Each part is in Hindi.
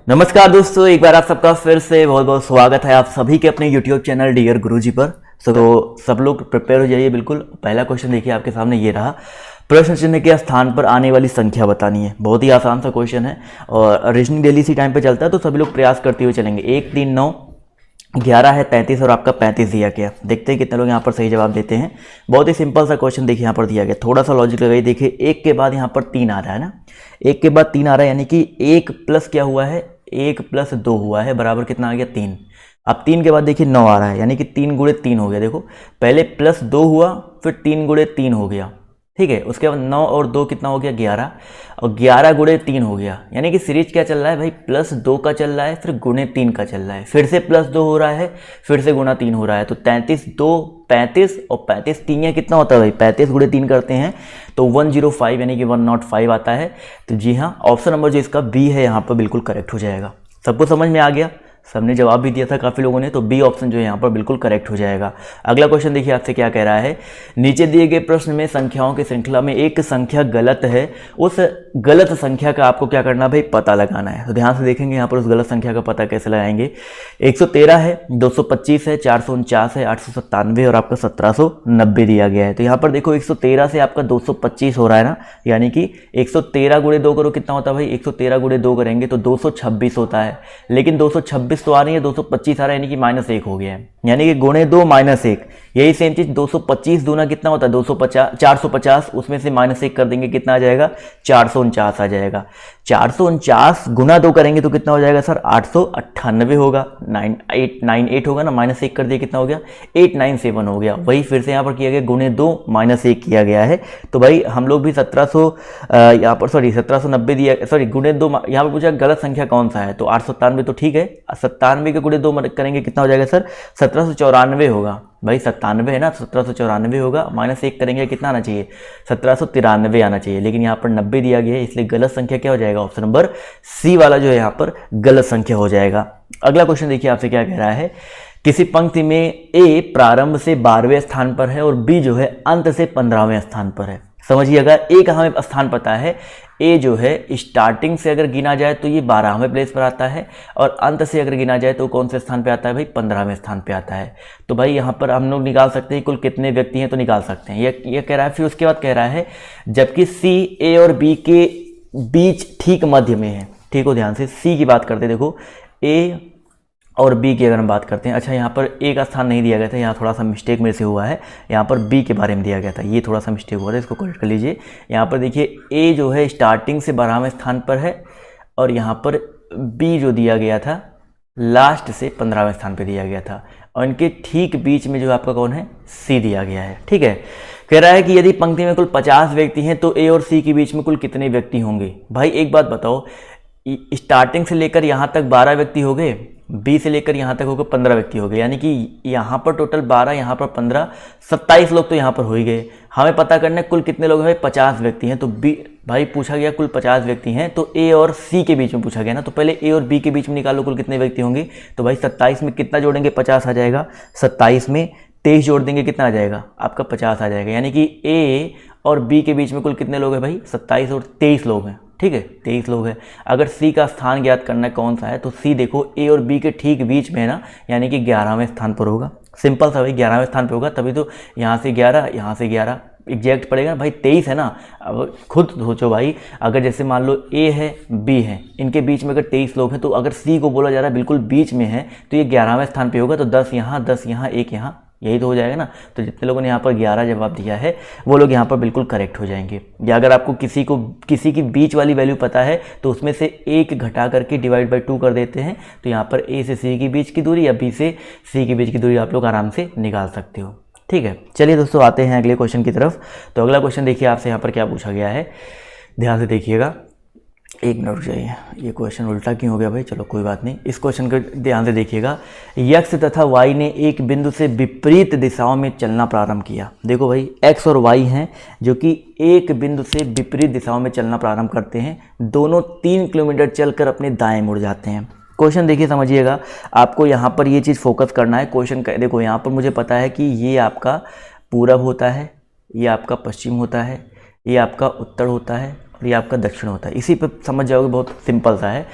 नमस्कार दोस्तों, एक बार आप सबका फिर से बहुत बहुत स्वागत है आप सभी के अपने YouTube चैनल डियर गुरुजी पर। तो सब लोग प्रिपेयर हो जाइए। बिल्कुल पहला क्वेश्चन देखिए आपके सामने ये रहा। प्रश्न चिन्ह के स्थान पर आने वाली संख्या बतानी है। बहुत ही आसान सा क्वेश्चन है और रीजनिंग डेली इसी टाइम पे चलता है, तो सभी लोग प्रयास करते हुए चलेंगे। 1, 3, 9, 11 है, 33 और आपका 35 दिया गया। देखते हैं कितने लोग यहाँ पर सही जवाब देते हैं। बहुत ही सिंपल सा क्वेश्चन देखिए यहाँ पर दिया गया। थोड़ा सा लॉजिक लगाइए। देखिए 1 के बाद यहाँ पर 3 आ रहा है ना, 1 के बाद 3 आ रहा है, यानी कि 1 प्लस क्या हुआ है, 1 प्लस 2 हुआ है, बराबर कितना आ गया 3। अब 3 के बाद देखिए 9 आ रहा है, यानी कि 3 गुणे 3 हो गया। देखो पहले प्लस 2 हुआ, फिर 3 गुणे 3 हो गया, ठीक है। उसके बाद 9 और 2 कितना हो गया 11, और 11 गुणे 3 हो गया। यानी कि सीरीज क्या चल रहा है भाई, प्लस 2 का चल रहा है, फिर गुणे 3 का चल रहा है, फिर से प्लस 2 हो रहा है, फिर से गुणा 3 हो रहा है। तो 33 2 35 और 35 3 या कितना होता है भाई, 35 गुणे 3 करते हैं तो 105 यानी कि 105 आता है। तो जी हाँ, ऑप्शन नंबर जो इसका बी है यहाँ पर बिल्कुल करेक्ट हो जाएगा। सबको समझ में आ गया, सबने जवाब भी दिया था काफ़ी लोगों ने, तो बी ऑप्शन जो है यहाँ पर बिल्कुल करेक्ट हो जाएगा। अगला क्वेश्चन देखिए आपसे क्या कह रहा है। नीचे दिए गए प्रश्न में संख्याओं की श्रृंखला में एक संख्या गलत है, उस गलत संख्या का आपको क्या करना भाई, पता लगाना है। तो ध्यान से देखेंगे यहाँ पर उस गलत संख्या का पता कैसे लगाएंगे। 113 है, 225 है, 449 है, 897 और आपका 1790 दिया गया है। तो यहाँ पर देखो 113 से आपका 225 हो रहा है ना, यानी कि 113 गुणे 2 करो कितना होता है भाई, 113 गुणे 2 करेंगे तो 226 होता है। लेकिन 226 तो आ रही है, 225 आ रहा है, यानी कि -1 हो गया है, यानी कि गुणे 2 -1। यही सेम चीज 225 दूना कितना होता है 250, 450, उसमें से -1 कर देंगे कितना आ जाएगा 449 आ जाएगा। 449 गुना 2 करेंगे तो कितना हो जाएगा सर 898 होगा, 9898 होगा ना, -1 कर दिया कितना हो गया 897 हो गया। वही फिर से यहाँ पर किया गया गुणे 2 -1 किया गया है। तो भाई हम लोग भी 1700 यहाँ पर 1790 दिया, गुणे 2 यहाँ पर पूछा गलत संख्या कौन सा है, तो 897 तो ठीक है, 97 के गुणे 2 करेंगे कितना हो जाएगा सर 1794 होगा। भाई 97 है ना, 1794 होगा, -1 करेंगे कितना आना चाहिए 1793 आना चाहिए। लेकिन यहाँ पर 90 दिया गया है, इसलिए गलत संख्या क्या हो जाएगा, ऑप्शन नंबर सी वाला जो है यहाँ पर गलत संख्या हो जाएगा। अगला क्वेश्चन देखिए आपसे क्या कह रहा है। किसी पंक्ति में ए प्रारंभ से 12वें स्थान पर है और बी जो है अंत से 15वें स्थान पर है। समझिएगा, ए का हमें स्थान पता है, ए जो है स्टार्टिंग से अगर गिना जाए तो ये 12वें प्लेस पर आता है, और अंत से अगर गिना जाए तो कौन से स्थान पे आता है भाई 15वें स्थान पे आता है। तो भाई यहाँ पर हम लोग निकाल सकते हैं कुल कितने व्यक्ति हैं, तो निकाल सकते हैं। ये कह रहा है, फिर उसके बाद कह रहा है जबकि सी ए और बी के बीच ठीक मध्य में है। ठीक हो, ध्यान से सी की बात करते हैं। देखो ए और बी की अगर हम बात करते हैं, अच्छा यहाँ पर ए का स्थान नहीं दिया गया था, यहाँ थोड़ा सा मिस्टेक मेरे से हुआ है, यहाँ पर बी के बारे में दिया गया था, ये थोड़ा सा मिस्टेक हुआ था, इसको करेक्ट कर लीजिए। यहाँ पर देखिए ए जो है स्टार्टिंग से 12वें स्थान पर है, और यहाँ पर बी जो दिया गया था लास्ट से 15वें स्थान पर दिया गया था, और इनके ठीक बीच में जो आपका कौन है सी दिया गया है। ठीक है, कह रहा है कि यदि पंक्ति में कुल 50 व्यक्ति हैं तो ए और सी के बीच में कुल कितने व्यक्ति होंगे। भाई एक बात बताओ, स्टार्टिंग से लेकर यहाँ तक 12 व्यक्ति हो गए, बी से लेकर यहाँ तक होकर 15 व्यक्ति हो गए, यानी कि यहाँ पर टोटल 12, यहाँ पर 15, 27 लोग तो यहाँ पर हो ही गए। हमें पता करना है कुल कितने लोग हैं, 50 व्यक्ति हैं। तो बी भाई पूछा गया कुल 50 व्यक्ति हैं, तो ए और सी के बीच में पूछा गया ना, तो पहले ए और बी के बीच में निकालो कुल कितने व्यक्ति होंगे। तो भाई 27 में कितना जोड़ेंगे 50 आ जाएगा, 27 में 23 जोड़ देंगे कितना आ जाएगा आपका 50 आ जाएगा। यानी कि ए और बी के बीच में कुल कितने लोग हैं भाई 27 और 23 लोग हैं। ठीक है, 23 लोग हैं। अगर सी का स्थान ज्ञात करना है कौन सा है, तो सी देखो ए और बी के ठीक बीच में है ना, यानी कि 11वें स्थान पर होगा। सिंपल सा भाई 11वें स्थान पर होगा, तभी तो यहाँ से 11 यहाँ से 11 एग्जैक्ट पड़ेगा ना भाई। 23 है ना, अब खुद सोचो भाई, अगर जैसे मान लो ए है बी है, इनके बीच में अगर 23 लोग हैं, तो अगर सी को बोला जा रहा है बिल्कुल बीच में है, तो ये 11वें स्थान पे होगा, तो 10 यहाँ 10 यहाँ 1 यहाँ, यही तो हो जाएगा ना। तो जितने लोगों ने यहाँ पर 11 जवाब दिया है वो लोग यहाँ पर बिल्कुल करेक्ट हो जाएंगे। या अगर आपको किसी की बीच वाली वैल्यू पता है तो उसमें से 1 घटा करके डिवाइड बाई 2 कर देते हैं, तो यहाँ पर ए से सी के बीच की दूरी या बी से सी के बीच की दूरी आप लोग आराम से निकाल सकते हो। ठीक है, चलिए दोस्तों आते हैं अगले क्वेश्चन की तरफ। तो अगला क्वेश्चन देखिए आपसे यहाँ पर क्या पूछा गया है, ध्यान से देखिएगा। एक मिनट रुक जाइए, ये क्वेश्चन उल्टा क्यों हो गया भाई, चलो कोई बात नहीं। इस क्वेश्चन को ध्यान से देखिएगा। यक्स तथा वाई ने एक बिंदु से विपरीत दिशाओं में चलना प्रारंभ किया। देखो भाई एक्स और वाई हैं जो कि एक बिंदु से विपरीत दिशाओं में चलना प्रारंभ करते हैं। दोनों 3 किलोमीटर चलकर अपने दाएं मुड़ जाते हैं। क्वेश्चन देखिए समझिएगा, आपको यहाँ पर ये चीज़ फोकस करना है। क्वेश्चन का देखो, यहाँ पर मुझे पता है कि ये आपका पूरब होता है, ये आपका पश्चिम होता है, ये आपका उत्तर होता है और ये आपका दक्षिण होता है। इसी पे समझ जाओगे, बहुत सिंपल सा है।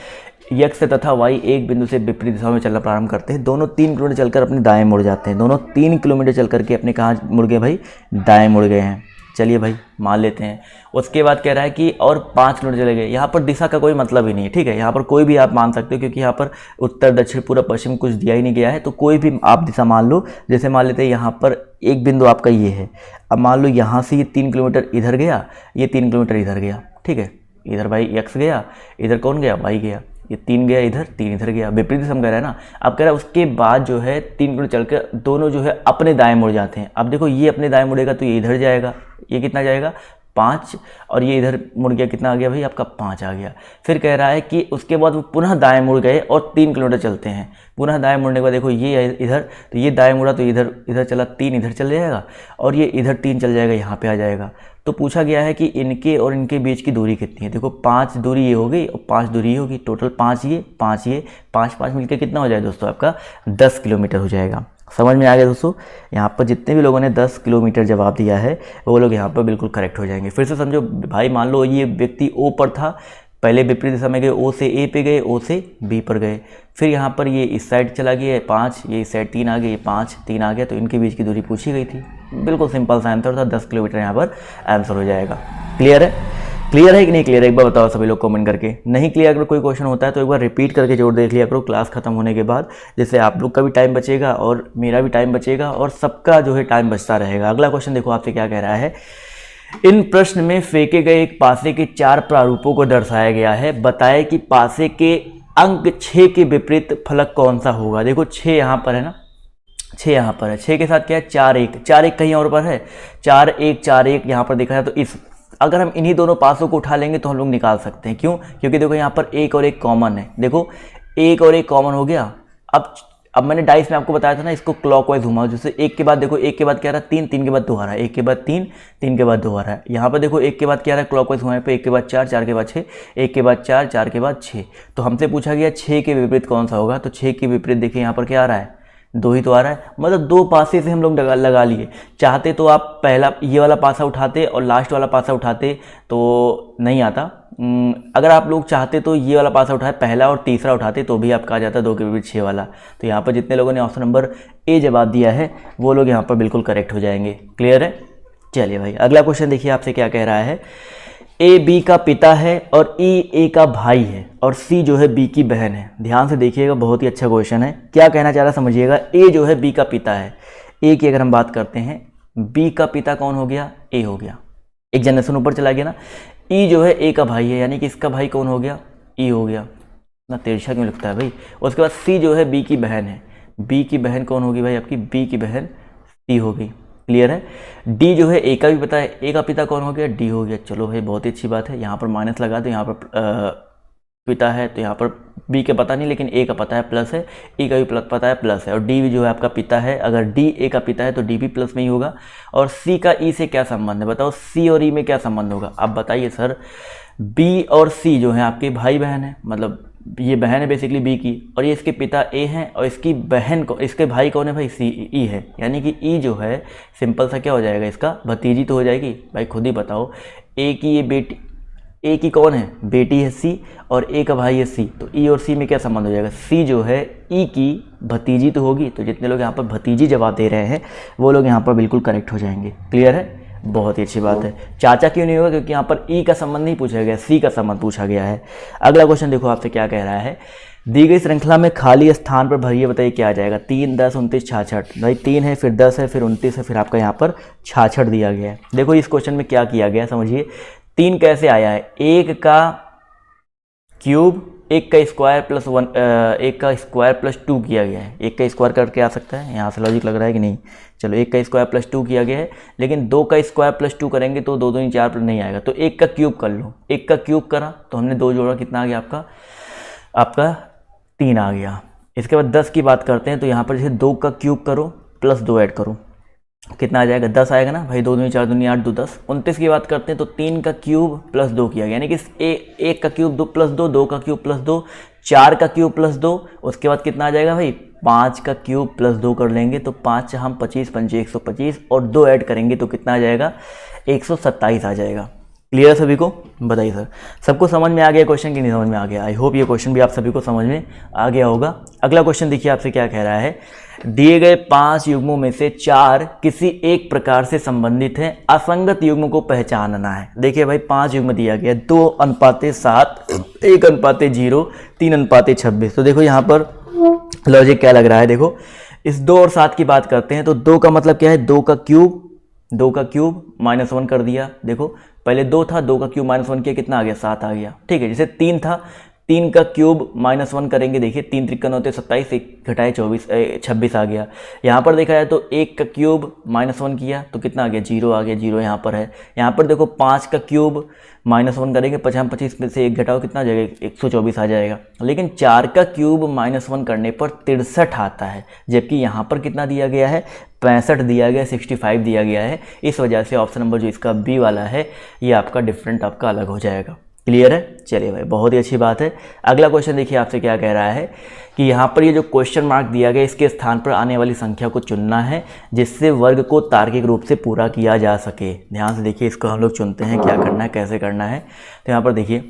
x तथा y एक बिंदु से विपरीत दिशा में चलना प्रारंभ करते हैं। दोनों 3 किलोमीटर चलकर अपने दाएं मुड़ जाते हैं। दोनों 3 किलोमीटर चल करके अपने कहाँ मुड़ गए भाई? दाएं मुड़ गए हैं। चलिए भाई मान लेते हैं। उसके बाद कह रहा है कि और 5 किलोमीटर चले गए। यहाँ पर दिशा का कोई मतलब ही नहीं है, ठीक है। यहाँ पर कोई भी आप मान सकते हो, क्योंकि यहाँ पर उत्तर दक्षिण पूर्व पश्चिम कुछ दिया ही नहीं गया है, तो कोई भी आप दिशा मान लो। जैसे मान लेते हैं यहाँ पर एक बिंदु आपका ये है। अब मान लो यहाँ से ये 3 किलोमीटर इधर गया, ये 3 किलोमीटर इधर गया, ठीक है। इधर भाई x गया, इधर कौन गया? y गया। ये 3 गया इधर, 3 इधर गया, विपरीत दिशा में कह रहा है ना। अब कह रहा है उसके बाद जो है 3 किलोमीटर चल के दोनों जो है अपने दाएं मुड़ जाते हैं। अब देखो ये अपने दाएं मुड़ेगा तो ये इधर जाएगा, ये कितना जाएगा? 5, और ये इधर मुड़ गया, कितना आ गया भाई? आपका 5 आ गया। फिर कह रहा है कि उसके बाद वो पुनः दाएं मुड़ गए और 3 किलोमीटर चलते हैं। पुनः दाएं मुड़ने के बाद देखो ये इधर, तो ये दाएं मुड़ा तो इधर चला, 3 इधर चल जाएगा, और ये इधर 3 चल जाएगा, यहाँ पे आ जाएगा। तो पूछा गया है कि इनके और इनके बीच की दूरी कितनी है। देखो 5 दूरी ये हो गई और 5 दूरी ये होगी, टोटल 5 ये 5 मिलकर कितना हो जाएगा दोस्तों? आपका 10 किलोमीटर हो जाएगा। समझ में आ गया दोस्तों? यहाँ पर जितने भी लोगों ने 10 किलोमीटर जवाब दिया है वो लोग यहाँ पर बिल्कुल करेक्ट हो जाएंगे। फिर से समझो भाई, मान लो ये व्यक्ति ओ पर था, पहले विपरीत दिशा में गए, ओ से ए पे गए, ओ से बी पर गए। फिर यहाँ पर ये इस साइड चला गया 5, ये इस साइड 3 आ गया, ये 5 3 आ गया, तो इनके बीच की दूरी पूछी गई थी। बिल्कुल सिंपल सा आंसर था, 10 किलोमीटर यहाँ पर आंसर हो जाएगा। क्लियर है? क्लियर है कि नहीं क्लियर है? एक बार बताओ सभी लोग कमेंट करके। नहीं क्लियर अगर कोई क्वेश्चन होता है तो एक बार रिपीट करके जरूर देख लिया करो क्लास खत्म होने के बाद, जिससे आप लोग का भी टाइम बचेगा और मेरा भी टाइम बचेगा और सबका जो है टाइम बचता रहेगा। अगला क्वेश्चन देखो आपसे क्या कह रहा है। इन प्रश्न में फेंके गए एक पासे के 4 प्रारूपों को दर्शाया गया है। बताए कि पासे के अंक 6 के विपरीत फलक कौन सा होगा। देखो 6 यहाँ पर है ना, 6 यहाँ पर है, 6 के साथ क्या है? 4 1 कहीं और पर है, 4 1 यहाँ पर देखा जाए तो इस, अगर हम इन्हीं दोनों पासों को उठा लेंगे तो हम लोग निकाल सकते हैं। क्यों? क्योंकि देखो यहाँ पर 1 और 1 कॉमन है। देखो 1 और 1 कॉमन हो गया। अब मैंने डाइस में आपको बताया था ना, इसको क्लॉकवाइज घुमाओ। जैसे 1 के बाद देखो 1 के बाद क्या रहा? 3 3 के बाद 2 आ रहा है, 1 के बाद 3 3 के बाद 2 आ रहा है। यहाँ पर देखो 1 के बाद क्या रहा है? क्लॉकवाइज घुमाए पे 1 के बाद 4 4 के बाद 6, 1 के बाद 4 4 के बाद 6। तो हमसे पूछा गया 6 के विपरीत कौन सा होगा। तो 6 के विपरीत देखिए यहाँ पर क्या आ रहा है? 2 ही तो आ रहा है। मतलब 2 पासे से हम लोग लगा लिए। चाहते तो आप पहला ये वाला पासा उठाते और लास्ट वाला पासा उठाते तो नहीं आता। अगर आप लोग चाहते तो ये वाला पासा उठाए, पहला और तीसरा उठाते तो भी आपका आ जाता 2 के विपरीत 6 वाला। तो यहाँ पर जितने लोगों ने ऑप्शन नंबर ए जवाब दिया है वो लोग यहाँ पर बिल्कुल करेक्ट हो जाएंगे। क्लियर है? चलिए भाई अगला क्वेश्चन देखिए आपसे क्या कह रहा है। ए बी का पिता है और ई ए का भाई है और सी जो है बी की बहन है। ध्यान से देखिएगा, बहुत ही अच्छा क्वेश्चन है। क्या कहना चाह रहा है समझिएगा। ए जो है बी का पिता है। ए की अगर हम बात करते हैं, बी का पिता कौन हो गया? ए हो गया, एक जनरेशन ऊपर चला गया ना। ई जो है ए का भाई है, यानी कि इसका भाई कौन हो गया? ई हो गया ना। तिरछा क्यों लिखता है भाई? उसके बाद सी जो है बी की बहन है। बी की बहन कौन होगी भाई? आपकी बी की बहन सी हो गई। क्लियर है? डी जो है ए का भी पता है, ए का पिता कौन हो गया? डी हो गया। चलो भाई बहुत ही अच्छी बात है। यहाँ पर माइनस लगा दो, यहाँ पर पिता है तो यहाँ पर बी का पता नहीं, लेकिन ए का पता है प्लस है, ई का भी पता है प्लस है, और डी भी जो है आपका पिता है। अगर डी ए का पिता है तो डी भी प्लस में ही होगा। और सी का ई से क्या संबंध है बताओ? सी और ई में क्या संबंध होगा? आप बताइए सर। बी और सी जो है आपके भाई बहन है, मतलब ये बहन है बेसिकली बी की, और ये इसके पिता ए हैं और इसकी बहन को, इसके भाई कौन है भाई? सी ई है। यानी कि ई जो है सिंपल सा क्या हो जाएगा? इसका भतीजी तो हो जाएगी। भाई खुद ही बताओ, ए की ये बेटी, ए की कौन है? बेटी है सी, और ए का भाई है सी, तो ई और सी में क्या संबंध हो जाएगा? सी जो है ई की भतीजी तो होगी। तो जितने लोग यहाँ पर भतीजी जवाब दे रहे हैं वो लोग यहाँ पर बिल्कुल करेक्ट हो जाएंगे। क्लियर है? बहुत ही अच्छी बात है। चाचा क्यों नहीं होगा? क्योंकि यहाँ पर ई का संबंध नहीं पूछा गया, सी का संबंध पूछा गया है। अगला क्वेश्चन देखो आपसे क्या कह रहा है। दी गई श्रृंखला में खाली स्थान पर भरिए, बताइए क्या आ जाएगा। 3 10 29 66। भाई 3 है, फिर 10 है, फिर 29 है, फिर आपका यहाँ पर 66 दिया गया है। देखो इस क्वेश्चन में क्या किया गया समझिए। 3 कैसे आया है? 1 का क्यूब, 1 का स्क्वायर प्लस 1, 1 का स्क्वायर प्लस 2 किया गया है। 1 का स्क्वायर करके आ सकता है, यहाँ से लॉजिक लग रहा है कि नहीं? चलो 1 का स्क्वायर प्लस 2 किया गया है, लेकिन 2 का स्क्वायर प्लस 2 करेंगे तो 2 2 4 नहीं आएगा। तो 1 का क्यूब कर लो। 1 का क्यूब करा तो हमने 2 जोड़ा, कितना आ गया आपका 3 आ गया। इसके बाद 10 की बात करते हैं, तो यहाँ पर जैसे 2 का क्यूब करो प्लस 2 ऐड करो, कितना आ जाएगा? 10 आएगा ना भाई। 2 दूनी 4 दूनी 8 2 10। 29 की बात करते हैं तो 3 का क्यूब प्लस 2 किया गया, यानी कि 1 का क्यूब 2 प्लस 2, 2 का क्यूब प्लस 2, 4 का क्यूब प्लस 2। उसके बाद कितना आ जाएगा भाई? 5 का क्यूब प्लस 2 कर लेंगे तो 5 हम 25 5 125, और 2 ऐड करेंगे तो कितना आ जाएगा? 127 आ जाएगा। क्लियर है सभी को? बताइए सर, सबको समझ में आ गया क्वेश्चन कि नहीं समझ में आ गया? आई होप ये क्वेश्चन भी आप सभी को समझ में आ गया होगा। अगला क्वेश्चन देखिए आपसे क्या कह रहा है, दिए गए 5 युग्मों में से 4 किसी एक प्रकार से संबंधित हैं, असंगत युग्म को पहचानना है। देखिए भाई 5 युग्म दिया गया, 2:7, 1:0, 3:26। तो देखो यहाँ पर लॉजिक क्या लग रहा है, देखो इस 2 और 7 की बात करते हैं तो 2 का मतलब क्या है, 2 का क्यूब -1 कर दिया। देखो पहले 2 था, 2 का क्यूब -1 किया, कितना आ गया, 7 आ गया। ठीक है, जैसे 3 था, 3 का क्यूब -1 करेंगे, देखिए 3 त्रिकन होते 27, 1 घटाए 26 आ गया। यहाँ पर देखा जाए तो 1 का क्यूब -1 किया तो कितना आ गया, 0 आ गया, 0 यहाँ पर है। यहाँ पर देखो 5 का क्यूब -1 करेंगे, 25 में से 1 घटाओ, कितना आ जाएगा, 124 आ जाएगा। लेकिन 4 का क्यूब -1 करने पर 63 आता है, जबकि यहाँ पर कितना दिया गया है, 65 दिया गया, 65 दिया गया है। इस वजह से ऑप्शन नंबर जो इसका बी वाला है ये आपका डिफरेंट आपका अलग हो जाएगा। क्लियर है? चलिए भाई बहुत ही अच्छी बात है। अगला क्वेश्चन देखिए आपसे क्या कह रहा है कि यहाँ पर ये जो क्वेश्चन मार्क दिया गया इसके स्थान पर आने वाली संख्या को चुनना है जिससे वर्ग को तार्किक रूप से पूरा किया जा सके। ध्यान से देखिए, इसको हम लोग चुनते हैं, क्या करना है, कैसे करना है। तो यहाँ पर देखिए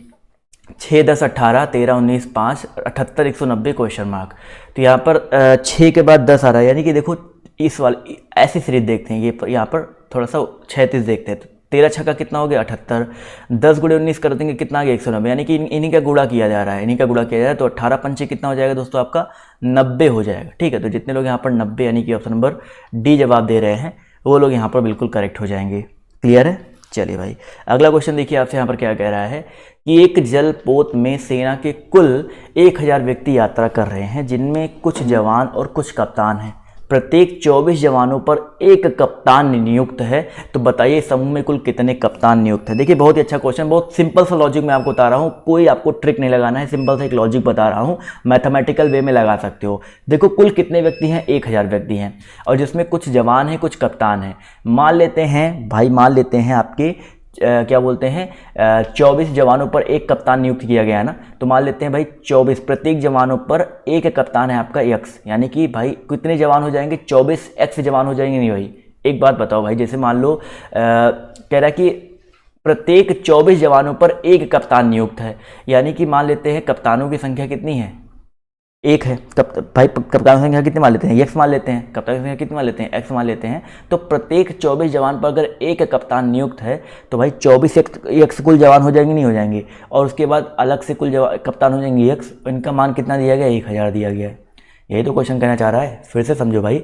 6, 10, 18, 13, 19, 5, 78, 190 क्वेश्चन मार्क। तो यहाँ पर 6 के बाद 10 आ रहा है, यानी कि देखो इस वाली ऐसी सीरीज देखते हैं, ये यहाँ पर थोड़ा सा 36 देखते हैं। तो 13 छक्का कितना हो गया, 78, 10 गुणे 19 कर देंगे, कितना आ गया, 190, यानी कि इन्हीं का गुणा किया जा रहा है, इन्हीं का गुणा किया जा रहा है। तो 18 पंचे कितना हो जाएगा दोस्तों, आपका 90 हो जाएगा। ठीक है, तो जितने लोग यहाँ पर 90 यानी कि ऑप्शन नंबर डी जवाब दे रहे हैं वो लोग यहाँ पर बिल्कुल करेक्ट हो जाएंगे। क्लियर है? चलिए भाई अगला क्वेश्चन देखिए आपसे यहाँ पर क्या कह रहा है कि एक जलपोत में सेना के कुल 1000 व्यक्ति यात्रा कर रहे हैं, जिनमें कुछ जवान और कुछ कप्तान हैं। प्रत्येक 24 जवानों पर एक कप्तान नियुक्त है, तो बताइए समूह में कुल कितने कप्तान नियुक्त है। देखिए बहुत ही अच्छा क्वेश्चन, बहुत सिंपल सा लॉजिक मैं आपको बता रहा हूँ, कोई आपको ट्रिक नहीं लगाना है, सिंपल सा एक लॉजिक बता रहा हूँ, मैथमेटिकल वे में लगा सकते हो। देखो कुल कितने व्यक्ति हैं, 1000 व्यक्ति हैं, और जिसमें कुछ जवान हैं कुछ कप्तान हैं। मान लेते हैं भाई, मान लेते हैं आपके क्या बोलते हैं 24 जवानों पर एक कप्तान नियुक्त किया गया है ना, तो मान लेते हैं भाई 24, प्रत्येक जवानों पर एक कप्तान है आपका x, यानी कि भाई कितने जवान हो जाएंगे, 24 x जवान हो जाएंगे। नहीं भाई एक बात बताओ भाई, जैसे मान लो कह रहा है कि प्रत्येक 24 जवानों पर एक कप्तान नियुक्त है, यानी कि मान लेते हैं कप्तानों की संख्या कितनी है, 1 है। भाई कप्तान संख्या कितने मान लेते हैं, x मान लेते हैं, कप्तान संख्या कितने मान लेते हैं, x मान लेते हैं। तो प्रत्येक 24 जवान पर अगर एक कप्तान नियुक्त है तो भाई 24 x कुल जवान हो जाएंगे, नहीं हो जाएंगे, और उसके बाद अलग से कुल कप्तान हो जाएंगे x। इनका मान कितना दिया गया, 1000 दिया गया है। यही तो क्वेश्चन कहना चाह रहा है, फिर से समझो भाई।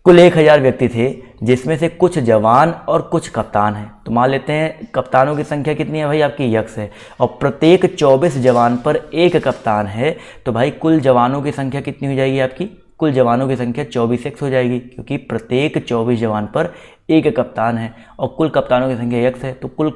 कुल 1000 व्यक्ति थे, जिसमें से कुछ जवान और कुछ कप्तान हैं। तो मान लेते हैं कप्तानों की संख्या कितनी है भाई, आपकी x है, और प्रत्येक 24 जवान पर एक कप्तान है, तो भाई कुल जवानों की संख्या कितनी हो जाएगी आपकी, कुल जवानों की संख्या 24x हो जाएगी, क्योंकि प्रत्येक 24 जवान पर एक कप्तान है और कुल कप्तानों की संख्या x है। तो कुल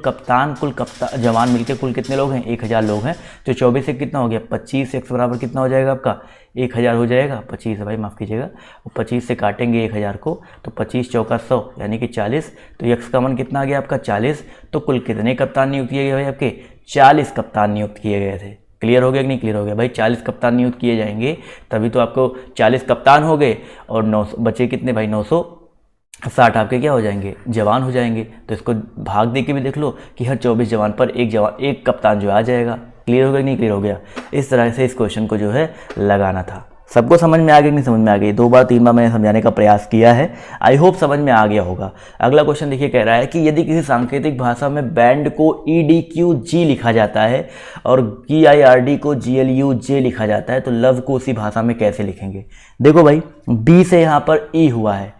जवान मिलकर कुल कितने लोग हैं, 1000 लोग हैं। तो 24 से कितना हो गया, 25x बराबर कितना हो जाएगा आपका, 1000 हो जाएगा। 25 है भाई, माफ़ कीजिएगा, 25 से काटेंगे 1000 को, तो 25 चौका 100 यानी कि 40। तो x का मान कितना आ गया आपका, 40। तो कुल कितने कप्तान नियुक्त किए गए भाई, आपके 40 कप्तान नियुक्त किए गए थे। क्लियर हो गया कि नहीं क्लियर हो गया भाई, 40 कप्तान नियुक्त किए जाएंगे तभी तो आपको 40 कप्तान हो गए, और 900 बचे कितने भाई, 960 आपके क्या हो जाएंगे, जवान हो जाएंगे। तो इसको भाग दे के भी देख लो कि हर 24 जवान पर एक कप्तान जो आ जाएगा। क्लियर हो गया कि नहीं क्लियर हो गया? इस तरह से इस क्वेश्चन को जो है लगाना था। सबको समझ में आ गया कि नहीं समझ में आ गई? 2 बार 3 बार मैंने समझाने का प्रयास किया है, आई होप समझ में आ गया होगा। अगला क्वेश्चन देखिए कह रहा है कि यदि किसी सांकेतिक भाषा में बैंड को EDQG लिखा जाता है और GIRD को GLUJ लिखा जाता है, तो लव को उसी भाषा में कैसे लिखेंगे। देखो भाई B से यहाँ पर E हुआ है,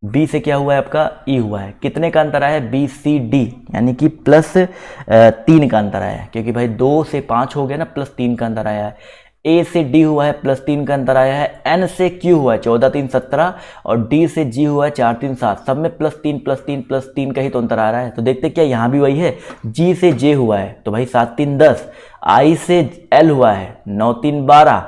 B से क्या हुआ है आपका, E हुआ है। कितने का अंतर आया है, BCD यानी कि +3 का अंतर आया है, क्योंकि भाई 2 से 5 हो गया ना, +3 का अंतर आया है। A से D हुआ है, +3 का अंतर आया है। N से Q हुआ है, 14 3 17, और D से G हुआ है 4 3 7, सब में +3 का ही तो अंतर आ रहा है। तो देखते क्या, यहाँ भी वही है। G से J हुआ है तो भाई 7 3 10, I से L हुआ है 9 3 12,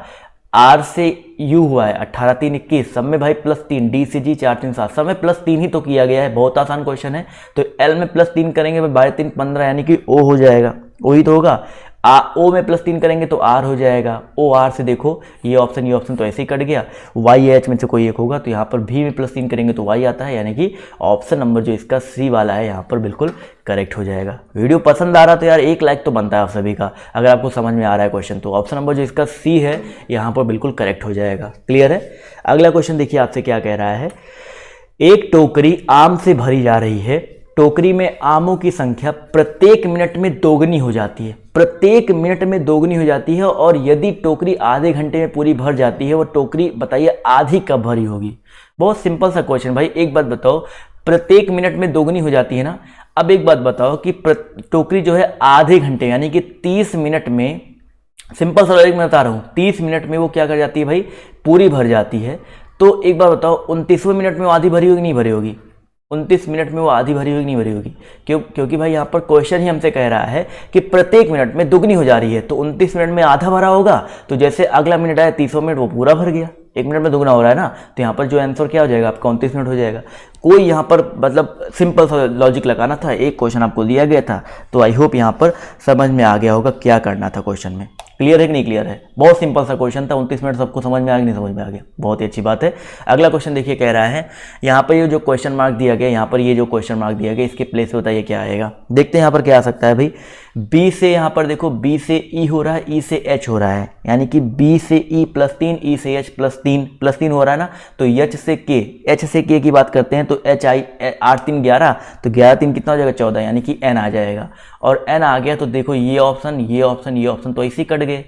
R से U हुआ है 18 3 21, सब में भाई +3, D से G 4 3 7, सब में +3 ही तो किया गया है। बहुत आसान क्वेश्चन है। तो L में +3 करेंगे, 12 3 15 यानी कि O हो जाएगा, वही तो होगा। ओ में +3 करेंगे तो आर हो जाएगा, ओ आर से देखो ये ऑप्शन तो ऐसे ही कट गया, वाई एच में से कोई एक होगा, तो यहाँ पर भी में +3 करेंगे तो वाई आता है, यानी कि ऑप्शन नंबर जो इसका सी वाला है यहाँ पर बिल्कुल करेक्ट हो जाएगा। वीडियो पसंद आ रहा तो यार 1 लाइक तो बनता है आप सभी का, अगर आपको समझ में आ रहा है क्वेश्चन, तो ऑप्शन नंबर जो इसका सी है यहाँ पर बिल्कुल करेक्ट हो जाएगा। क्लियर है। अगला क्वेश्चन देखिए आपसे क्या कह रहा है, एक टोकरी आम से भरी जा रही है, टोकरी में आमों की संख्या प्रत्येक मिनट में दोगुनी हो जाती है, प्रत्येक मिनट में दोगुनी हो जाती है, और यदि टोकरी आधे घंटे में पूरी भर जाती है, वो टोकरी बताइए आधी कब भरी होगी। बहुत सिंपल सा क्वेश्चन भाई। एक बात बताओ, प्रत्येक मिनट में दोगुनी हो जाती है ना, अब एक बात बताओ कि टोकरी जो है आधे घंटे यानी कि 30 मिनट में, सिंपल सा लॉजिक मैं बता रहा हूँ, 30 मिनट में वो क्या कर जाती है भाई, पूरी भर जाती है। तो एक बार बताओ 29वें मिनट में वो आधी भरी होगी नहीं भरी होगी, 29 मिनट में वो आधी भरी होगी नहीं भरी होगी, क्योंकि भाई यहाँ पर क्वेश्चन ही हमसे कह रहा है कि प्रत्येक मिनट में दुगनी हो जा रही है, तो 29 मिनट में आधा भरा होगा, तो जैसे अगला मिनट आया 30वां मिनट वो पूरा भर गया, 1 मिनट में दुगना हो रहा है ना, तो यहाँ पर जो आंसर क्या हो जाएगा आपका 29 मिनट हो जाएगा। कोई यहाँ पर मतलब सिंपल सा लॉजिक लगाना था, एक क्वेश्चन आपको दिया गया था, तो आई होप यहाँ पर समझ में आ गया होगा क्या करना था क्वेश्चन में। क्लियर है कि नहीं क्लियर है, बहुत सिंपल सा क्वेश्चन था, 29 मिनट सबको समझ में आ गया नहीं समझ में आ गया, बहुत ही अच्छी बात है। अगला क्वेश्चन देखिए कह रहा है, यहाँ पर ये जो क्वेश्चन मार्क दिया गया, यहाँ पर ये जो क्वेश्चन मार्क दिया गया, इसके प्लेस पे बताइए क्या आएगा। देखते हैं यहाँ पर क्या आ सकता है भाई, बी से यहाँ पर देखो बी से ई हो रहा है, ई से एच हो रहा है, यानी कि बी से ई +3, ई से एच +3 हो रहा है ना, तो एच से के, एच से के की बात करते हैं तो एच आई 8 3 11, तो 11 3 कितना हो जाएगा 14, यानी कि एन आ जाएगा, और एन आ गया तो देखो ये ऑप्शन ये ऑप्शन ये ऑप्शन तो ऐसे ही कट गए,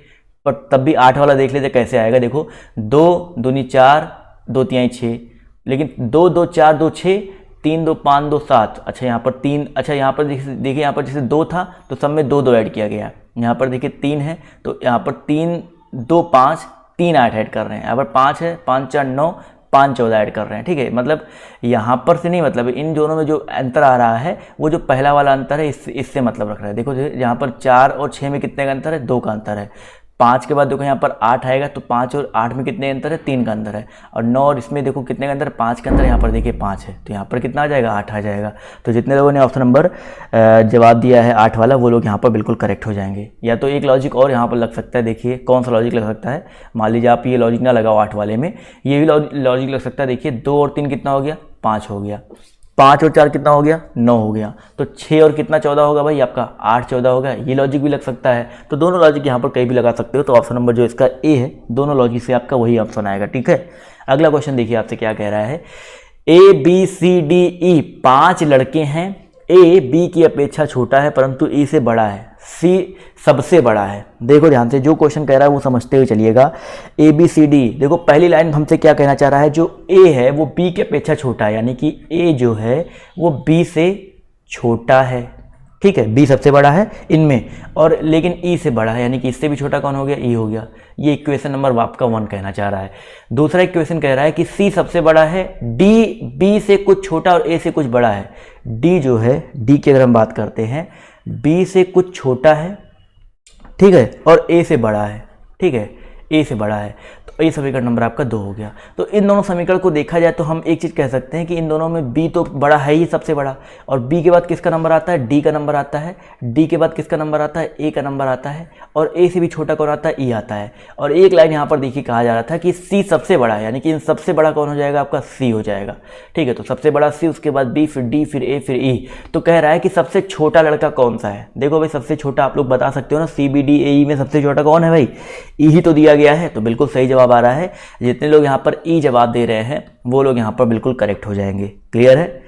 पर तब भी 8 वाला देख लेते कैसे आएगा। देखो 2 दूनी 4, 2 तिहाई 6, लेकिन 2 2 4 2 6, 3 2 5 2 7, अच्छा यहाँ पर 3, अच्छा यहाँ पर देखिए यहाँ पर जैसे 2 था तो सब में 2 2 ऐड किया गया, यहाँ पर देखिए 3 है तो यहाँ पर 3 2 5 3 8 ऐड कर रहे हैं, यहाँ पर 5 है, 5 4 9 5 14 ऐड कर रहे हैं। ठीक है, मतलब यहाँ पर से नहीं, मतलब इन दोनों में जो अंतर आ रहा है वो जो पहला वाला अंतर है इससे मतलब रख रहा है। देखो यहाँ पर 4 और 6 में कितने का अंतर है, 2 का अंतर है। 5 के बाद देखो यहाँ पर 8 आएगा तो 5 और 8 में कितने अंतर है, 3 का अंतर है, और 9 और इसमें देखो कितने का अंतर है, 5 का अंतर, यहाँ पर देखिए 5 है, तो यहाँ पर कितना आ जाएगा 8 आ जाएगा। तो जितने लोगों ने ऑप्शन नंबर जवाब दिया है 8 वाला, वो लोग यहाँ पर बिल्कुल करेक्ट हो जाएंगे। या तो एक लॉजिक और यहाँ पर लग सकता है, देखिए कौन सा लॉजिक लग सकता है, मान लीजिए आप ये लॉजिक ना लगाओ 8 वाले में, ये भी लॉजिक लग सकता है। देखिए 2 और 3 कितना हो गया, 5 हो गया, 5 और 4 कितना हो गया, 9 हो गया, तो 6 और कितना 14 होगा भाई आपका 8 14 होगा, ये लॉजिक भी लग सकता है। तो दोनों लॉजिक यहाँ पर कहीं भी लगा सकते हो, तो ऑप्शन नंबर जो इसका ए है, दोनों लॉजिक से आपका वही ऑप्शन आएगा। ठीक है, अगला क्वेश्चन देखिए आपसे क्या कह रहा है, A B C D E 5 लड़के हैं, ए बी की अपेक्षा छोटा है परंतु ई से बड़ा है, सी सबसे बड़ा है। देखो ध्यान से, जो क्वेश्चन कह रहा है वो समझते हुए चलिएगा। ए बी सी डी, देखो पहली लाइन हमसे क्या कहना चाह रहा है, जो ए है वो बी की अपेक्षा छोटा है, यानी कि ए जो है वो बी से छोटा है। ठीक है, बी सबसे बड़ा है इनमें, और लेकिन ई से बड़ा है, यानी कि इससे भी छोटा कौन हो गया, ई हो गया। ये इक्वेशन नंबर आपका 1 कहना चाह रहा है। दूसरा इक्वेशन कह रहा है कि सी सबसे बड़ा है, डी बी से कुछ छोटा और ए से कुछ बड़ा है। डी जो है, डी की अगर हम बात करते हैं, बी से कुछ छोटा है, ठीक है, और ए से बड़ा है। ठीक है, ए से बड़ा है, तो ए समीकरण नंबर आपका 2 हो गया। तो इन दोनों समीकरण को देखा जाए तो हम एक चीज़ कह सकते हैं कि इन दोनों में बी तो बड़ा है ही सबसे बड़ा, और बी के बाद किसका नंबर आता है, डी का नंबर आता है, डी के बाद किसका नंबर आता है, ए का नंबर आता है, और ए से भी छोटा कौन आता है, ई आता है। और एक लाइन यहाँ पर देखिए कहा जा रहा था कि सी सबसे बड़ा है, यानी कि इन सबसे बड़ा कौन हो जाएगा आपका, सी हो जाएगा। ठीक है, तो सबसे बड़ा सी, उसके बाद बी, फिर डी, फिर ए, फिर ई। तो कह रहा है कि सबसे छोटा लड़का कौन सा है। देखो भाई सबसे छोटा आप लोग बता सकते हो ना, सी बी डी ए ई में सबसे छोटा कौन है भाई, ई ही तो दिया गया है, तो बिल्कुल सही जवाब आ रहा है। जितने लोग यहाँ पर ई जवाब दे रहे हैं वो लोग यहाँ पर बिल्कुल करेक्ट हो जाएंगे। क्लियर है,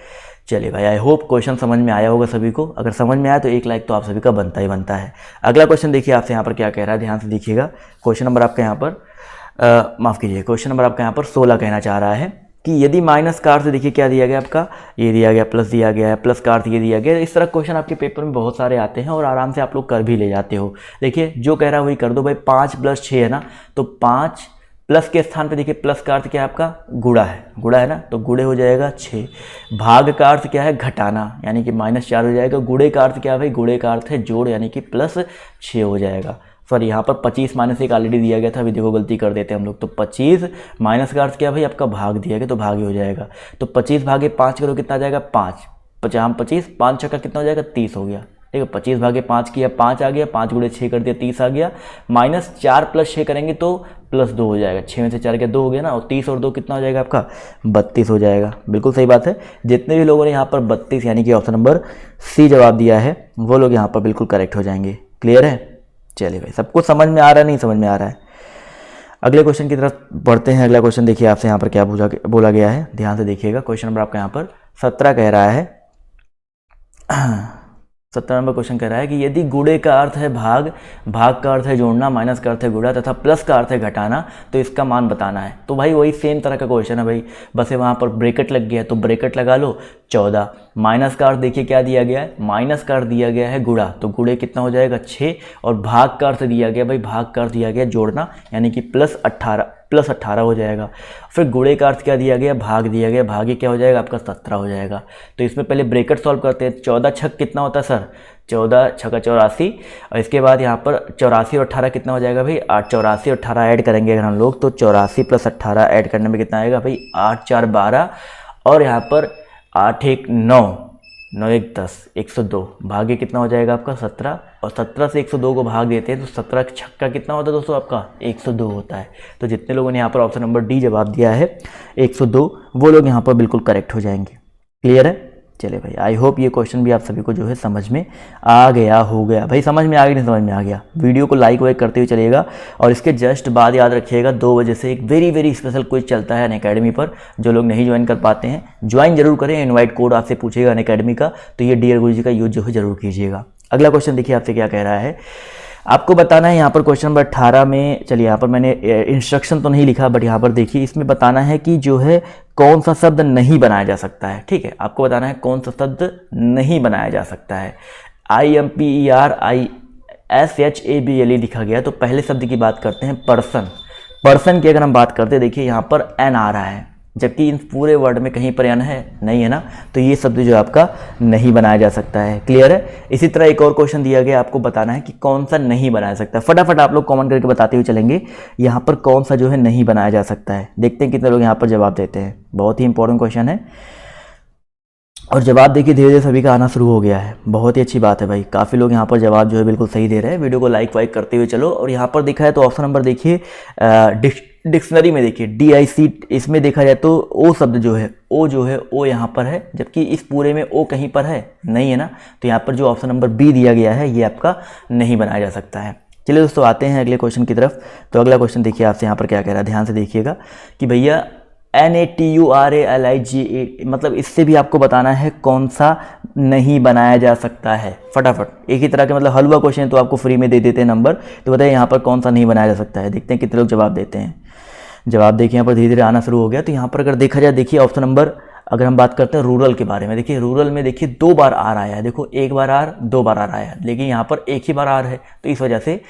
चलिए भाई, आई होप क्वेश्चन समझ में आया होगा सभी को। अगर समझ में आया तो 1 लाइक तो आप सभी का बनता ही बनता है। अगला क्वेश्चन देखिए आपसे यहाँ पर क्या कह रहा है, ध्यान से देखिएगा। क्वेश्चन नंबर आपका यहाँ पर माफ़ कीजिए, क्वेश्चन नंबर आपका यहाँ पर 16 कहना चाह रहा है कि यदि माइनस का अर्थ, देखिए क्या दिया गया आपका, ये दिया गया, प्लस दिया गया है, प्लस का अर्थ ये दिया गया। इस तरह क्वेश्चन आपके पेपर में बहुत सारे आते हैं और आराम से आप लोग कर भी ले जाते हो। देखिए जो कह रहा है वही कर दो भाई। 5 + 6 है ना, तो 5 प्लस के स्थान पे देखिए प्लस का अर्थ क्या है आपका, गुणा है, गुणा है ना, तो गुणे हो जाएगा 6। भाग का अर्थ क्या है, घटाना, यानी कि -4 हो जाएगा। गुणे का अर्थ क्या है भाई, गुणे का अर्थ है जोड़, यानी कि +6 हो जाएगा। सॉरी, यहाँ पर 25 - 1 ऑलरेडी दिया गया था, अभी देखो गलती कर देते हैं हम लोग। तो 25 माइनस का अर्थ क्या भाई आपका, भाग दिया गया, तो भाग ही हो जाएगा। तो 25 भागे 5 करो कितना आ जाएगा, 5 5 5 5 का कितना हो जाएगा, 30 हो गया। देखो 25 भागे 5 किया 5 आ गया, 5 गुणे 6 कर दिया 30 आ गया, माइनस 4 प्लस 6 करेंगे तो प्लस 2 हो जाएगा, 6 में से 4 गया 2 हो गया ना, और 30 और 2 कितना हो जाएगा आपका 32 हो जाएगा। बिल्कुल सही बात है। जितने भी लोगों ने यहाँ पर 32 यानी कि ऑप्शन नंबर सी जवाब दिया है वो लोग यहाँ पर बिल्कुल करेक्ट हो जाएंगे। क्लियर है? चलिए भाई, सबको समझ में आ रहा है, नहीं समझ में आ रहा है? अगले क्वेश्चन की तरफ बढ़ते हैं। अगला क्वेश्चन देखिए आपसे यहाँ पर क्या बोला गया है, ध्यान से देखिएगा। क्वेश्चन नंबर आपका यहाँ पर 17 कह रहा है 17 नंबर क्वेश्चन कह रहा है कि यदि गुणे का अर्थ है भाग, भाग का अर्थ है जोड़ना, माइनस का अर्थ है गुणा तथा प्लस का अर्थ है घटाना, तो इसका मान बताना है। तो भाई वही सेम तरह का क्वेश्चन है भाई, बस वहाँ पर ब्रैकेट लग गया तो ब्रैकेट लगा लो 14। माइनस का अर्थ देखिए क्या दिया गया है, माइनस का अर्थ दिया गया है गुणा, तो गुणे कितना हो जाएगा 6, और भाग का अर्थ दिया गया भाई, भाग का अर्थ दिया गया जोड़ना यानी कि प्लस 18 हो जाएगा। फिर गुणे का अर्थ क्या दिया गया, भाग दिया गया, भाग ये क्या हो जाएगा आपका 17 हो जाएगा। तो इसमें पहले ब्रैकेट सॉल्व करते हैं। 14 छक कितना होता है सर, 14 छक्का 84, और इसके बाद यहाँ पर 84 और 18 कितना हो जाएगा भाई 8, 84 और 18 ऐड करेंगे अगर हम लोग तो 84 प्लस 18 ऐड करने में कितना आएगा भाई 8 4 12, और यहाँ पर 8 1 9, 9 1 10, 102, भागे कितना हो जाएगा आपका 17, और 17 से 102 को भाग देते हैं तो 17 छक्का कितना होता है दोस्तों आपका 102 होता है। तो जितने लोगों ने यहाँ पर ऑप्शन नंबर डी जवाब दिया है 102, वो लोग यहाँ पर बिल्कुल करेक्ट हो जाएंगे। क्लियर है? चलिए भाई, आई होप ये क्वेश्चन भी आप सभी को जो है समझ में आ गया हो गया। भाई समझ में आ गया, नहीं समझ में आ गया, वीडियो को लाइक वाइक करते हुए चलिएगा। और इसके जस्ट बाद याद रखिएगा 2 बजे से एक वेरी स्पेशल क्विज चलता है अनअकैडमी पर। जो लोग नहीं ज्वाइन कर पाते हैं ज्वाइन जरूर करें, इनवाइट कोड आपसे पूछेगा अनअकैडमी का, तो ये डियर गुरुजी का यूज जो है जरूर कीजिएगा। अगला क्वेश्चन देखिए आपसे क्या कह रहा है, आपको बताना है यहाँ पर क्वेश्चन नंबर 18 में। चलिए यहाँ पर मैंने इंस्ट्रक्शन तो नहीं लिखा, बट यहाँ पर देखिए इसमें बताना है कि जो है कौन सा शब्द नहीं बनाया जा सकता है। ठीक है, आपको बताना है कौन सा शब्द नहीं बनाया जा सकता है। IMPERISHABLE लिखा गया। तो पहले शब्द की बात करते हैं पर्सन। पर्सन की अगर हम बात करते हैं, देखिए यहाँ पर एन आ रहा है, जबकि इन पूरे वर्ड में कहीं पर एन है नहीं, है ना, तो ये शब्द जो आपका नहीं बनाया जा सकता है। क्लियर है? इसी तरह एक और क्वेश्चन दिया गया, आपको बताना है कि कौन सा नहीं बनाया सकता। फटाफट आप लोग कमेंट करके बताते हुए चलेंगे यहाँ पर कौन सा जो है नहीं बनाया जा सकता है। देखते हैं कितने लोग यहाँ पर जवाब देते हैं। बहुत ही इंपॉर्टेंट क्वेश्चन है, और जवाब देखिए धीरे धीरे सभी का आना शुरू हो गया है। बहुत ही अच्छी बात है भाई, काफ़ी लोग यहाँ पर जवाब जो है बिल्कुल सही दे रहे हैं। वीडियो को लाइक वाइक करते हुए चलो। और यहाँ पर देखा है तो ऑप्शन नंबर देखिए डिक्शनरी में देखिए DIC, इसमें देखा जाए तो ओ शब्द जो है ओ यहाँ पर है, जबकि इस पूरे में ओ कहीं पर है नहीं, है ना। तो यहाँ पर जो ऑप्शन नंबर बी दिया गया है ये आपका नहीं बनाया जा सकता है। चलिए दोस्तों आते हैं अगले क्वेश्चन की तरफ। तो अगला क्वेश्चन देखिए आपसे यहाँ पर क्या कह रहा है, ध्यान से देखिएगा कि भैया NATURALIGA, मतलब इससे भी आपको बताना है कौन सा नहीं बनाया जा सकता है। फटाफट एक ही तरह के मतलब हलवा क्वेश्चन तो आपको फ्री में दे देते हैं नंबर, तो बताइए यहाँ पर कौन सा नहीं बनाया जा सकता है। देखते हैं कितने लोग जवाब देते हैं। जवाब देखिए यहाँ पर धीरे धीरे आना शुरू हो गया। तो यहाँ पर अगर देखा जाए, देखिए ऑप्शन नंबर, अगर हम बात करते हैं रूरल के बारे में, देखिए रूरल में देखिए 2 बार आर आया है। देखो 1 बार आर 2 बार आर आया है, लेकिन यहाँ पर 1 ही बार आर है, तो इस वजह से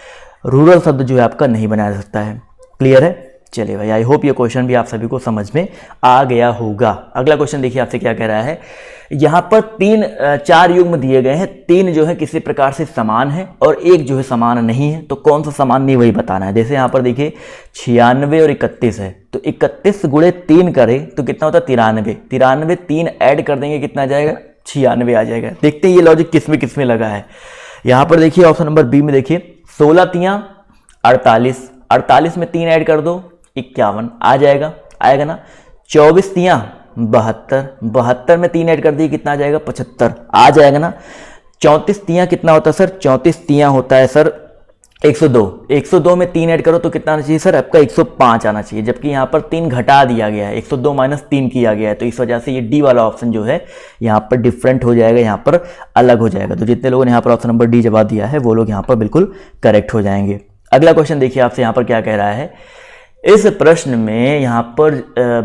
रूरल शब्द जो है आपका नहीं बनाया जा सकता है। क्लियर है? चलिए भाई, आई होप ये क्वेश्चन भी आप सभी को समझ में आ गया होगा। अगला क्वेश्चन देखिए आपसे क्या कह रहा है, यहाँ पर 4 युग्म दिए गए हैं, 3 जो है किसी प्रकार से समान है और 1 जो है समान नहीं है। तो कौन सा समान नहीं वही बताना है। जैसे यहाँ पर देखिए 96 और 31 है, तो 31 गुणे 3 करें तो कितना होता है 93, 93 3 ऐड कर देंगे कितना आ जाएगा 96 आ जाएगा। देखते हैं ये लॉजिक किस में लगा है। यहाँ पर देखिए ऑप्शन नंबर बी में देखिए 16 तियां 48, 48 में 3 ऐड कर दो 51 आ जाएगा, आएगा ना। 24 तियां 72, 72 में 3 ऐड कर दिए कितना आ जाएगा 75 आ जाएगा ना। 34 तियां कितना होता है सर, 34 तियां होता है सर 102, 102 में 3 ऐड करो तो कितना आना चाहिए सर आपका 105 आना चाहिए, जबकि यहाँ पर 3 घटा दिया गया है, 102 माइनस 3 किया गया है। तो इस वजह से ये डी वाला ऑप्शन जो है यहाँ पर डिफरेंट हो जाएगा, यहाँ पर अलग हो जाएगा। तो जितने लोगों ने यहाँ पर ऑप्शन नंबर डी जवाब दिया है वो लोग यहाँ पर बिल्कुल करेक्ट हो जाएंगे। अगला क्वेश्चन देखिए आपसे यहाँ पर क्या कह रहा है। इस प्रश्न में यहाँ पर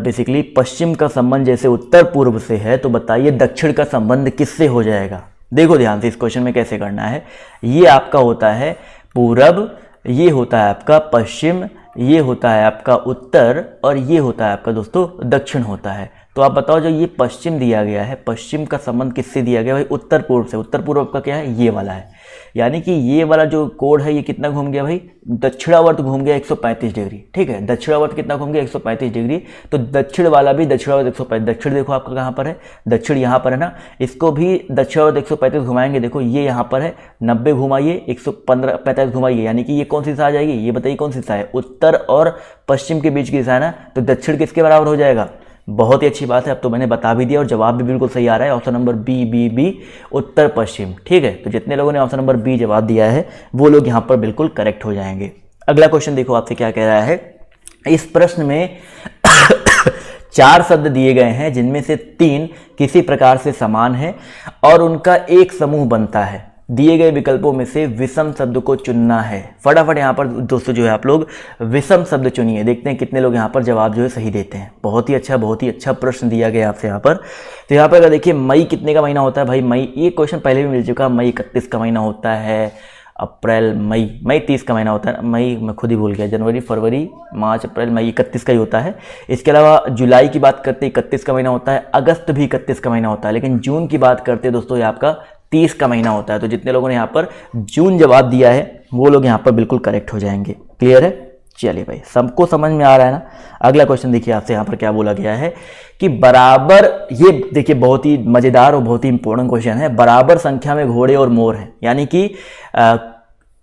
बेसिकली पश्चिम का संबंध जैसे उत्तर पूर्व से है, तो बताइए दक्षिण का संबंध किससे हो जाएगा। देखो ध्यान से इस क्वेश्चन में कैसे करना है। ये आपका होता है पूरब, ये होता है आपका पश्चिम, ये होता है आपका उत्तर, और ये होता है आपका दोस्तों दक्षिण होता है। तो आप बताओ जो ये पश्चिम दिया गया है, पश्चिम का संबंध किससे दिया गया भाई उत्तर पूर्व से। उत्तर पूर्व का क्या है ये वाला है। यानी कि ये वाला जो कोण है ये कितना घूम गया भाई, दक्षिणावर्त घूम गया 135 डिग्री। ठीक है, दक्षिणावर्त कितना घूम गया 135 डिग्री। तो दक्षिण वाला भी दक्षिणावर्त 135, दक्षिण देखो आपका कहाँ पर है, दक्षिण यहाँ पर है ना, इसको भी दक्षिणावर्त 135 घुमाएंगे। देखो ये यहाँ पर है 90 घुमाइए, 145 घुमाइए, यानी कि ये कौन सी दिशा आ जाएगी, ये बताइए कौन सी दिशा है, उत्तर और पश्चिम के बीच की दिशा है ना, तो दक्षिण किसके बराबर हो जाएगा। बहुत ही अच्छी बात है, अब तो मैंने बता भी दिया और जवाब भी बिल्कुल सही आ रहा है, ऑप्शन नंबर बी उत्तर पश्चिम। ठीक है, तो जितने लोगों ने ऑप्शन नंबर बी जवाब दिया है वो लोग यहाँ पर बिल्कुल करेक्ट हो जाएंगे। अगला क्वेश्चन देखो आपसे क्या कह रहा है। इस प्रश्न में 4 शब्द दिए गए हैं जिनमें से 3 किसी प्रकार से समान है और उनका एक समूह बनता है। दिए गए विकल्पों में से विषम शब्द को चुनना है। फटाफट यहाँ पर दोस्तों जो है आप लोग विषम शब्द चुनिए, देखते हैं कितने लोग यहाँ पर जवाब जो है सही देते हैं। बहुत ही अच्छा प्रश्न दिया गया आपसे यहाँ पर। तो यहाँ पर अगर देखिए मई कितने का महीना होता है भाई, मई, ये क्वेश्चन पहले भी मिल चुका, मई 31 का महीना होता है, अप्रैल मई 30 का महीना होता है, मई मैं खुद ही भूल गया, जनवरी फरवरी मार्च अप्रैल मई 31 का ही होता है। इसके अलावा जुलाई की बात करते 31 का महीना होता है, अगस्त भी 31 का महीना होता है, लेकिन जून की बात करते दोस्तों ये आपका 30 का महीना होता है। तो जितने लोगों ने यहाँ पर जून जवाब दिया है वो लोग यहाँ पर बिल्कुल करेक्ट हो जाएंगे। क्लियर है, चलिए भाई सबको समझ में आ रहा है ना। अगला क्वेश्चन देखिए आपसे यहाँ पर क्या बोला गया है कि बराबर, ये देखिए बहुत ही मजेदार और बहुत ही इंपॉर्टेंट क्वेश्चन है, बराबर संख्या में घोड़े और मोर हैं, यानी कि